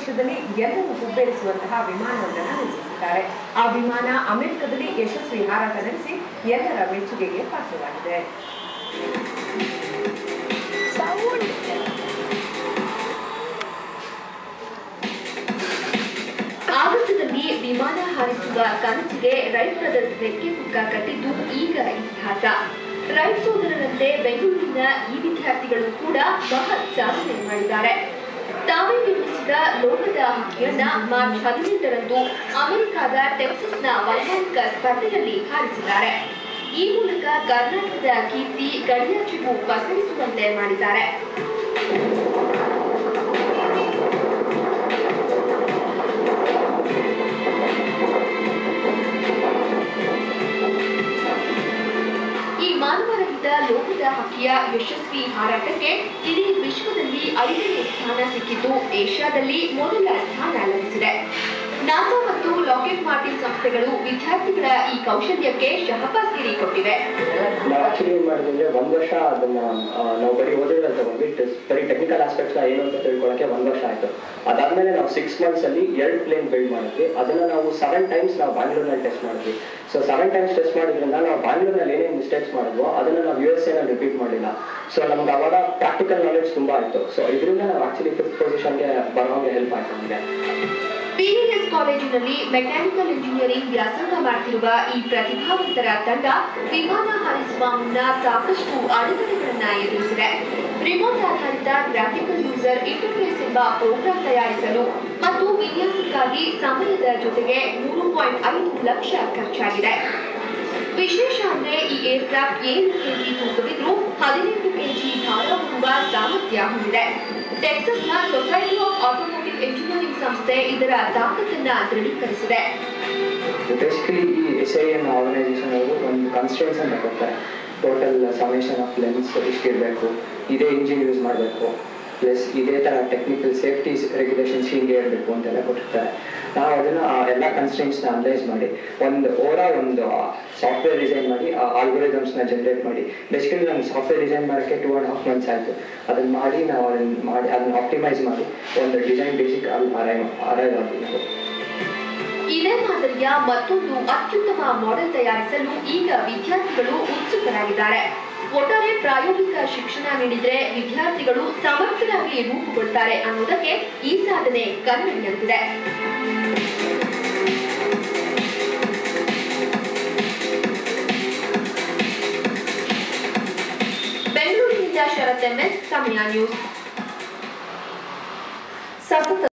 ದೇಶದಲ್ಲಿ ಎಲ್ಲರೂ ಹುಬ್ಬೇರಿಸುವಂತಹ ವಿಮಾನವೊಂದನ್ನು ನಿರ್ಮಿಸಿದ್ದಾರೆ. ಆ ವಿಮಾನ ಅಮೆರಿಕದಲ್ಲಿ ಯಶಸ್ವಿ ಹಾರಾಟ ನಡೆಸಿ ಎಲ್ಲರ ಮೆಚ್ಚುಗೆಗೆ ಪಾತ್ರವಾಗಿದೆ. ಆಗಸದಲ್ಲಿ ವಿಮಾನ ಹಾರಿಸುವ ಕನಸಿಗೆ ರೈಟ್ ಬ್ರದರ್ಸ್ ರೆಕ್ಕೆ ಪುಕ್ಕ ಕಟ್ಟಿದ್ದು ಈಗ ಇತಿಹಾಸ. ರೈಟ್ ಸೋದರರಂತೆ ಬೆಂಗಳೂರಿನ ಈ ವಿದ್ಯಾರ್ಥಿಗಳು ಕೂಡ ಮಹತ್ ಸಾಧನೆ ಮಾಡಿದ್ದಾರೆ. ತಾವೇ ನಿರ್ಮಿಸಿದ ಲೋಕದ ಹಕ್ಕಿಯನ್ನ ಮಾರ್ಚ್ 18ರಂದು ಅಮೆರಿಕದ ಟೆಕ್ಸಸ್ನ ವೈಮಾನಿಕ ಸ್ಪರ್ಧೆಯಲ್ಲಿ ಹಾರಿಸಿದ್ದಾರೆ. ಈ ಮೂಲಕ ಕರ್ನಾಟಕದ ಕೀರ್ತಿ ಗಡಿಯಾಚೆಗೂ ಪಸರಿಸುವಂತೆ ಮಾಡಿದ್ದಾರೆ. ಮಾನವರಹಿತ ಲೋಕದ ಹಕ್ಕಿಯ ಯಶಸ್ವಿ ಹಾರಾಟಕ್ಕೆ ಇಡೀ ವಿಶ್ವದಲ್ಲಿ 5ನೇ ಸ್ಥಾನ ಸಿಕ್ಕಿದ್ದು ಏಷ್ಯಾದಲ್ಲಿ ಮೊದಲ ಸ್ಥಾನ ಲಭಿಸಿದೆ. ನಾಸಾ ಮತ್ತು ಲಾಕೆಟ್ ಮಾರ್ಟಿನ್ ಸಂಸ್ಥೆಗಳು ವಿದ್ಯಾರ್ಥಿಗಳ ಈ ಕೌಶಲ್ಯಕ್ಕೆ ಶಹಬಾಸ್ಗಿರಿ ಕೊಟ್ಟಿವೆ. ನಾವು ಆಕ್ಚುಲಿ ಏನು ಮಾಡಿದ್ರೆ 1 ವರ್ಷ ಅದನ್ನ ನಾವು ಬರೀ ಓದಿದ್ರೆ ತಗೊಂಡ್ಬಿಟ್ಟು ಬರೀ ಟೆಕ್ನಿಕಲ್ ಆಸ್ಪೆಕ್ಟ್ಸ್ ಏನು ಅಂತ ತಿಳ್ಕೊಳ್ಳೋಕೆ 1 ವರ್ಷ ಆಯ್ತು. ಅದಾದ್ಮೇಲೆ ನಾವು 6 months ಅಲ್ಲಿ 2 ಪ್ಲೇನ್ ಬಿಲ್ಡ್ ಮಾಡಿದ್ವಿ. ಅದನ್ನ ನಾವು 7 times ನಾವು ಬ್ಯಾಂಗ್ಳೂರ್ನಲ್ಲಿ ಟೆಸ್ಟ್ ಮಾಡಿದ್ವಿ. ಸೊ 7 times ಟೆಸ್ಟ್ ಮಾಡಿದ್ರಿಂದ ನಾವು ಬ್ಯಾಂಗ್ಳೂರ್ನಲ್ಲಿ ಏನೇನು ಮಿಸ್ಟೇಕ್ಸ್ ಮಾಡಿದ್ವೋ ಅದನ್ನ ನಾವು USA ನಲ್ಲಿ ರಿಪೀಟ್ ಮಾಡಿಲ್ಲ. ಸೊ ನಮ್ಗೆ ಅವಾಗ ಪ್ರಾಕ್ಟಿಕಲ್ ನಾಲೆಡ್ಜ್ ತುಂಬಾ ಆಯ್ತು. ಸೊ ಇದರಿಂದ ನಾವು ಆಕ್ಚುಲಿ 5th ಪೊಸಿಷನ್ಗೆ ಬರೋಂಗೆ ಹೆಲ್ಪ್ ಆಯ್ತು ನಮಗೆ. PES ಕಾಲೇಜಿನಲ್ಲಿ ಮೆಕ್ಯಾನಿಕಲ್ ಇಂಜಿನಿಯರಿಂಗ್ ವ್ಯಾಸಂಗ ಮಾಡುತ್ತಿರುವ ಈ ಪ್ರತಿಭಾವಂತರ ತಂಡ ವಿಮಾನ ಹಾರಿಸುವ ಮುನ್ನ ಸಾಕಷ್ಟು ಅಡೆತಡೆಗಳನ್ನ ಎದುರಿಸಿದೆ. ರಿಮೋಟ್ ಆಧಾರಿತ ಗ್ರಾಫಿಕಲ್ ಯೂಸರ್ ಇಂಟರ್ಫೇಸ್ ಎಂಬ ಪ್ರೋಗ್ರಾಂ ತಯಾರಿಸಲು ಮತ್ತು ವಿನ್ಯಾಸಕ್ಕಾಗಿ ಸಮಯದ ಜೊತೆಗೆ 3.5 ಲಕ್ಷ ಖರ್ಚಾಗಿದೆ. ವಿಶೇಷ ಅಂದ್ರೆ ಈ ಏರ್ಕ್ರಾಫ್ಟ್ 7 kg ತೂಕವಿದ್ರೂ 18 kg ಭಾರ ಹೊರುವ ಸಾಮರ್ಥ್ಯ ಹೊಂದಿದೆ. ಟೆಕ್ಸಸ್ನ ಸೊಸೈಟಿ ಆಫ್ ಆಟೋಮೋಟಿವ್ ಇಂಜಿನಿಯರಿಂಗ್ ಸಂಸ್ಥೆ ಇದರ ತಾಕತ್ತನ್ನ ದೃಢೀಕರಿಸಿದೆ. ಬೇಸಿಕಲಿ ಈ SIN ಆರ್ಗನೈಸೇಷನ್ ಅವರು ಒಂದು ಕನ್ಸ್ಟ್ರೆಂಟ್ಸ್ ಅಂತ ಕೊಡ್ತಾರೆ. ಟೋಟಲ್ ಸಮೇಷನ್ ಆಫ್ ಲೆನ್ಸ್ ಇಷ್ಟಿರಬೇಕು, ಇದೇ ಇಂಜಿನ್ ಯೂಸ್ ಮಾಡಬೇಕು, ಪ್ಲಸ್ ಇದೇ ಥರ ಟೆಕ್ನಿಕಲ್ ಸೇಫ್ಟಿ ರೆಗ್ಯುಲೇಷನ್ಸ್ ಹೀಗೆ ಇರಬೇಕು ಅಂತೆಲ್ಲ ಕೊಟ್ಟಿರ್ತಾರೆ. ನಾವು ಅದನ್ನು ಎಲ್ಲ ಕನ್ಸ್ಟ್ರೆಂಟ್ಸ್ನ ಅನಲೈಸ್ ಮಾಡಿ ಒಂದು ಓವರಾಲ್ ಒಂದು ಸಾಫ್ಟ್ವೇರ್ ಡಿಸೈನ್ ಮಾಡಿ ಆ ಆಲ್ಗೊರಿದಮ್ಸ್ನ ಜನರೇಟ್ ಮಾಡಿ ಬೇಸಿಕಲಿ ನಮ್ಮ ಸಾಫ್ಟ್ವೇರ್ ಡಿಸೈನ್ ಮಾಡೋಕ್ಕೆ 2.5 months ಆಯಿತು. ಅದನ್ನು ಮಾಡಿ ನಾವು ಅದನ್ನು ಆಪ್ಟಿಮೈಸ್ ಮಾಡಿ ಒಂದು ಡಿಸೈನ್ ಬೇಸಿಕ್ ಅಲ್ಲಿ ಅರೈವ್ ಆಗಿ ನಾವು ಇದೇ ಮಾದರಿಯ ಮತ್ತೊಂದು ಅತ್ಯುತ್ತಮ ಮಾಡೆಲ್ ತಯಾರಿಸಲು ಈಗ ವಿದ್ಯಾರ್ಥಿಗಳು ಉತ್ಸುಕರಾಗಿದ್ದಾರೆ. ಒಟ್ಟಾರೆ ಪ್ರಾಯೋಗಿಕ ಶಿಕ್ಷಣ ನೀಡಿದ್ರೆ ವಿದ್ಯಾರ್ಥಿಗಳು ಸಮರ್ಥರಾಗಿ ರೂಪುಗೊಳ್ತಾರೆ ಅನ್ನೋದಕ್ಕೆ ಈ ಸಾಧನೆ ಕನ್ನಡಿಯಂತಿದೆ. ಬೆಂಗಳೂರಿನಿಂದ ಶರತ್ MS, ಸಮಯ ನ್ಯೂಸ್.